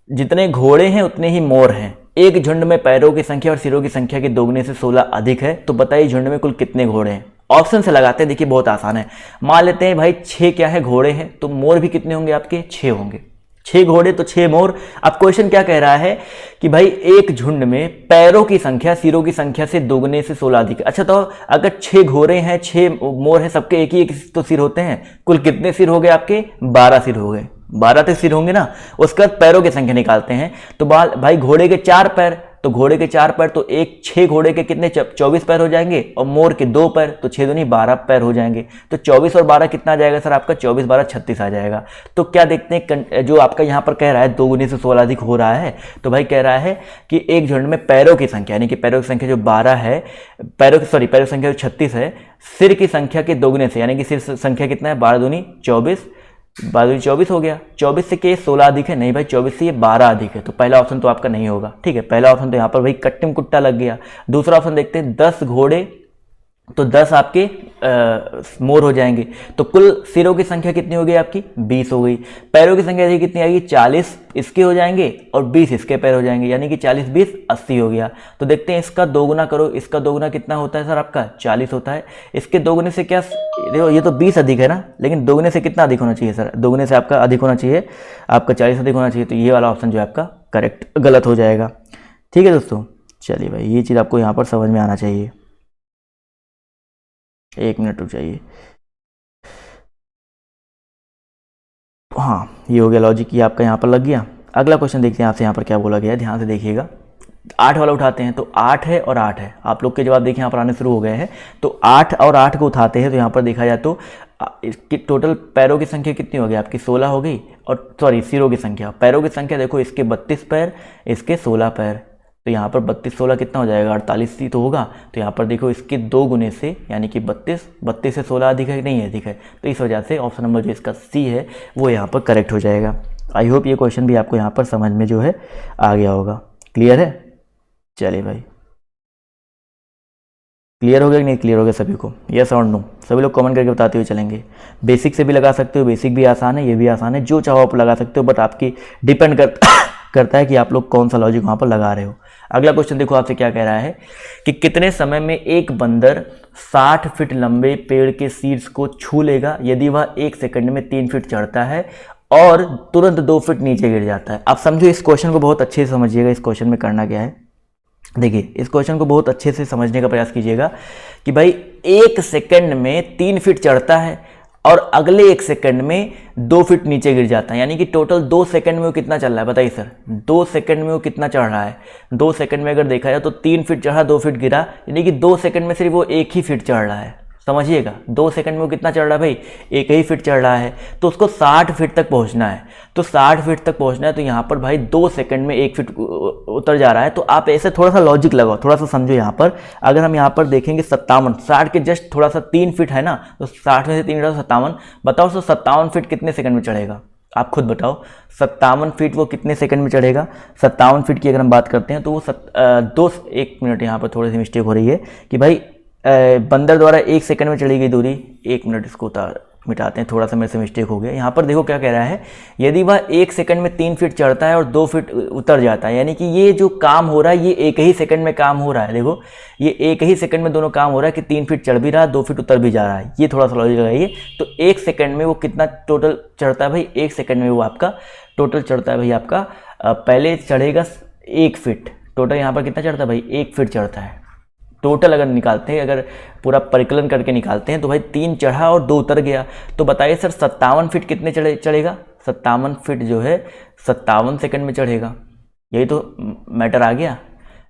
जितने घोड़े हैं उतने ही मोर हैं। एक झुंड में पैरों की संख्या और सिरों की संख्या के दोगुने से 16 अधिक है, तो बताइए झुंड में कुल कितने घोड़े हैं। ऑप्शन से लगाते हैं, देखिए बहुत आसान है। मान लेते हैं भाई 6 क्या है घोड़े हैं, तो मोर भी कितने होंगे आपके, 6 होंगे। 6 घोड़े तो 6 मोर। अब क्वेश्चन क्या कह रहा है कि भाई एक झुंड में पैरों की संख्या सिरों की संख्या से दोगुने से 16 अधिक। अच्छा, तो अगर 6 घोड़े हैं 6 मोर हैं, सबके एक ही तो सिर होते हैं, कुल कितने सिर हो गए आपके, 12 सिर हो गए। 12 तक सिर होंगे ना। उसके बाद पैरों की संख्या निकालते हैं, तो भाई घोड़े के 4 पैर, तो घोड़े के 4 पैर, तो 6 घोड़े के कितने 24 पैर हो जाएंगे, और मोर के 2 पैर, तो 6 दूनी 12 पैर हो जाएंगे। तो 24 और 12 कितना आ जाएगा सर आपका, 24 12 36 आ जाएगा। तो क्या देखते हैं, जो आपका यहाँ पर कह रहा है 2 गुने से 16 अधिक हो रहा है, तो भाई कह रहा है कि एक झुंड में पैरों की संख्या, यानी कि पैरों की संख्या जो 12 है, पैरों की संख्या जो 36 है, सिर की संख्या के दोगुने से, यानी कि सिर संख्या कितना है, 12 दूनी 24, 24 हो गया। 24 से के 16 अधिक है, नहीं भाई 24 से ये 12 अधिक है, तो पहला ऑप्शन तो आपका नहीं होगा। ठीक है, पहला ऑप्शन तो यहाँ पर भाई कट्टिम कुट्टा लग गया। दूसरा ऑप्शन देखते हैं, 10 घोड़े तो 10 आपके मोर हो जाएंगे, तो कुल सिरों की संख्या कितनी हो गई आपकी, 20 हो गई। पैरों की संख्या कितनी आएगी, 40 इसके हो जाएंगे और 20 इसके पैर हो जाएंगे, यानी कि 40 20 80 हो गया। तो देखते हैं इसका दोगुना करो, इसका दोगुना कितना होता है सर आपका, 40 होता है। इसके दोगुने से क्या, देखो ये तो 20 अधिक है ना, लेकिन दोगुने से कितना अधिक होना चाहिए सर, दोगुने से आपका अधिक होना चाहिए, आपका 40 अधिक होना चाहिए। तो ये वाला ऑप्शन जो है आपका करेक्ट गलत हो जाएगा। ठीक है दोस्तों, चलिए भाई ये चीज़ आपको यहाँ पर समझ में आना चाहिए। 1 मिनट रुक जाइए। हाँ, ये हो गया लॉजिक, ये आपका यहाँ पर लग गया। अगला क्वेश्चन देखते हैं आपसे यहाँ पर क्या बोला गया है, ध्यान से देखिएगा। 8 वाला उठाते हैं, तो 8 है और 8 है, आप लोग के जवाब देखिए यहाँ पर आने शुरू हो गए हैं। तो 8 और 8 को उठाते हैं, तो यहाँ पर देखा जाए तो इसकी टोटल पैरों की संख्या कितनी हो गई आपकी, 16 हो गई, और सॉरी सिरों की संख्या, पैरों की संख्या देखो इसके 32 पैर, इसके 16 पैर, तो यहाँ पर 32 16 कितना हो जाएगा, 48 ही तो होगा। तो यहाँ पर देखो इसके 2 गुने से, यानी कि 32 से 16 अधिक है, नहीं अधिक है, तो इस वजह से ऑप्शन नंबर जो इसका सी है वो यहाँ पर करेक्ट हो जाएगा। आई होप ये क्वेश्चन भी आपको यहाँ पर समझ में जो है आ गया होगा। क्लियर है, चलिए भाई क्लियर हो गया कि नहीं क्लियर हो गया सभी को, यस और नो, सभी लोग कमेंट करके बताते हुए चलेंगे। बेसिक से भी लगा सकते हो, बेसिक भी आसान है, ये भी आसान है, जो चाहो आप लगा सकते हो, बट आपकी डिपेंड करता है कि आप लोग कौन सा लॉजिक वहाँ पर लगा रहे हो। अगला क्वेश्चन देखो आपसे क्या कह रहा है कि कितने समय में एक बंदर 60 फीट लंबे पेड़ के शीर्ष को छू लेगा यदि वह 1 सेकंड में 3 फीट चढ़ता है और तुरंत 2 फीट नीचे गिर जाता है। आप समझो इस क्वेश्चन को बहुत अच्छे से समझिएगा। इस क्वेश्चन में करना क्या है, देखिए इस क्वेश्चन को बहुत अच्छे से समझने का प्रयास कीजिएगा कि भाई 1 सेकंड में 3 फीट चढ़ता है और अगले 1 सेकंड में 2 फीट नीचे गिर जाता है, यानी कि टोटल 2 सेकंड में वो कितना चल रहा है बताइए सर, 2 सेकंड में वो कितना चढ़ रहा है। 2 सेकंड में अगर देखा जाए तो 3 फीट चढ़ा 2 फीट गिरा, यानी कि 2 सेकंड में सिर्फ वो 1 ही फीट चढ़ रहा है। समझिएगा, 2 सेकंड में वो कितना चढ़ रहा है भाई, 1 ही फीट चढ़ रहा है, तो उसको 60 फीट तक पहुंचना है। तो 60 फीट तक पहुंचना है तो यहाँ पर भाई 2 सेकंड में 1 फीट उतर जा रहा है। तो आप ऐसे थोड़ा सा लॉजिक लगाओ, थोड़ा सा समझो। यहाँ पर अगर हम यहाँ पर देखेंगे 57, 60 के जस्ट थोड़ा सा 3 फीट है ना, तो 60 में से 3 57, बताओ तो 57 फीट कितने सेकंड में चढ़ेगा, आप खुद बताओ 57 फीट वो कितने सेकंड में चढ़ेगा। 57 फीट की अगर हम बात करते हैं तो वो 1 मिनट, यहाँ पर थोड़ी सी मिस्टेक हो रही है कि भाई बंदर द्वारा 1 सेकंड में चढ़ी गई दूरी, 1 मिनट इसको मिटाते हैं, थोड़ा सा मेरे से मिस्टेक हो गया। यहाँ पर देखो क्या कह रहा है, यदि वह 1 सेकंड में 3 फीट चढ़ता है और 2 फीट उतर जाता है, यानी कि ये जो काम हो रहा है ये एक ही सेकंड में काम हो रहा है। देखो ये एक ही सेकंड में दोनों काम हो रहा है कि 3 फीट चढ़ भी रहा है, 2 फीट उतर भी जा रहा है। ये थोड़ा सा लॉजिक लगाइए। तो 1 सेकंड में वो कितना टोटल चढ़ता है भाई, 1 सेकंड में वो आपका टोटल चढ़ता है भाई आपका, पहले चढ़ेगा 1 फीट, टोटल यहाँ पर कितना चढ़ता है भाई, 1 फीट चढ़ता है टोटल। अगर निकालते हैं, अगर पूरा परिकलन करके निकालते हैं तो भाई 3 चढ़ा और 2 उतर गया। तो बताइए सर 57 फीट कितने चढ़ेगा, 57 फीट जो है 57 सेकंड में चढ़ेगा, यही तो मैटर आ गया।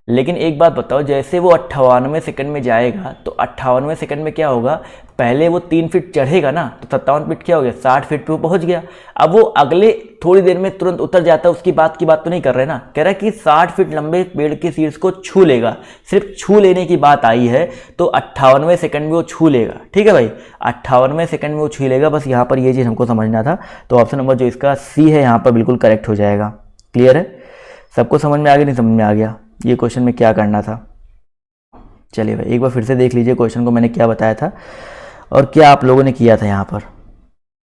लेकिन एक बात बताओ, जैसे वो 98 सेकंड में जाएगा तो 98 सेकंड में क्या होगा, पहले वो 3 फीट चढ़ेगा ना, तो 57 फीट क्या हो गया, 60 फीट पे वो पहुंच गया। अब वो अगले थोड़ी देर में तुरंत उतर जाता है, उसकी बात तो नहीं कर रहे ना, कह रहा है कि 60 फीट लंबे पेड़ के शीर्ष को छू लेगा, सिर्फ छू लेने की बात आई है तो 98 सेकंड में वो छू लेगा। ठीक है भाई, 98 सेकंड में वो छू लेगा, बस यहाँ पर ये चीज़ हमको समझना था। तो ऑप्शन नंबर जो इसका सी है यहाँ पर बिल्कुल करेक्ट हो जाएगा। क्लियर है, सबको समझ में आ गया, नहीं समझ में आ गया ये क्वेश्चन में क्या करना था। चलिए भाई एक बार फिर से देख लीजिए क्वेश्चन को, मैंने क्या बताया था और क्या आप लोगों ने किया था। यहाँ पर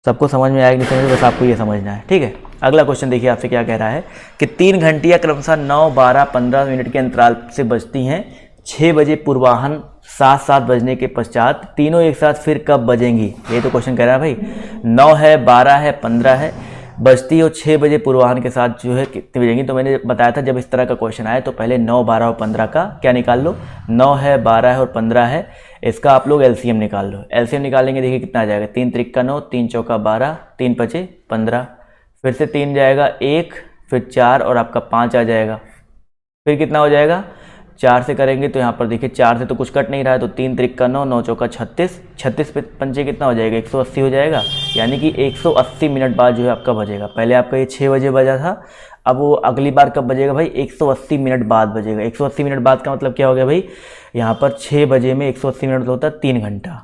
सबको समझ में आएगा, नहीं समझ, बस आपको ये समझना है। ठीक है, अगला क्वेश्चन देखिए आपसे क्या कह रहा है कि 3 घंटियाँ क्रमशः 9, 12, 15 मिनट के अंतराल से बजती हैं। 6 बजे पूर्वाह्न, 7 बजने के पश्चात तीनों एक साथ फिर कब बजेंगी। ये तो क्वेश्चन कह रहा है भाई, 9 है, 12 है, 15 है, बजती और 6 बजे पूर्वाह्न के साथ जो है कितनी बजेंगी। तो मैंने बताया था जब इस तरह का क्वेश्चन आए तो पहले 9, 12 और 15 का क्या निकाल लो, 9 है, 12 है और 15 है, इसका आप लोग एलसीएम निकाल लो। एलसीएम निकालेंगे, देखिए कितना आ जाएगा, 3 त्रिका 9, 3 चौका 12, 3 पचे 15, फिर से 3 जाएगा 1, फिर 4 और आपका 5 आ जाएगा, फिर कितना हो जाएगा, 4 से करेंगे तो यहाँ पर देखिए 4 से तो कुछ कट नहीं रहा है, तो 3 त्रिका 9, 9 चौका 36, 36 पे पंचे कितना हो जाएगा, 180 हो जाएगा। यानी कि 180 मिनट बाद जो है आपका बजेगा। पहले आपका ये 6 बजे बजा था, अब वो अगली बार कब बजेगा भाई, 180 मिनट बाद बजेगा। 180 मिनट बाद का मतलब क्या हो गया भाई, यहाँ पर 6 बजे में 180 मिनट होता है 3 घंटा,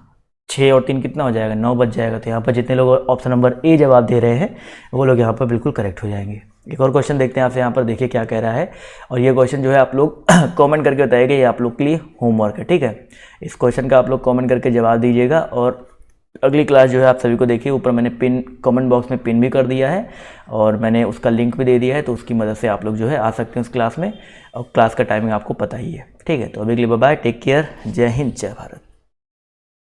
6 और 3 कितना हो जाएगा, 9 बज जाएगा। तो यहाँ पर जितने लोग ऑप्शन नंबर ए जवाब दे रहे हैं वो लोग यहाँ पर बिल्कुल करेक्ट हो जाएंगे। एक और क्वेश्चन देखते हैं आपसे, यहाँ पर देखिए क्या कह रहा है। और ये क्वेश्चन जो है आप लोग कमेंट करके बताइएगा, ये आप लोग के लिए होमवर्क है। ठीक है, इस क्वेश्चन का आप लोग कमेंट करके जवाब दीजिएगा। और अगली क्लास जो है आप सभी को देखिए, ऊपर मैंने पिन कमेंट बॉक्स में पिन भी कर दिया है और मैंने उसका लिंक भी दे दिया है, तो उसकी मदद से आप लोग जो है आ सकते हैं उस क्लास में। और क्लास का टाइमिंग आपको पता ही है। ठीक है, तो अभी के लिए बाय बाय, टेक केयर, जय हिंद, जय भारत।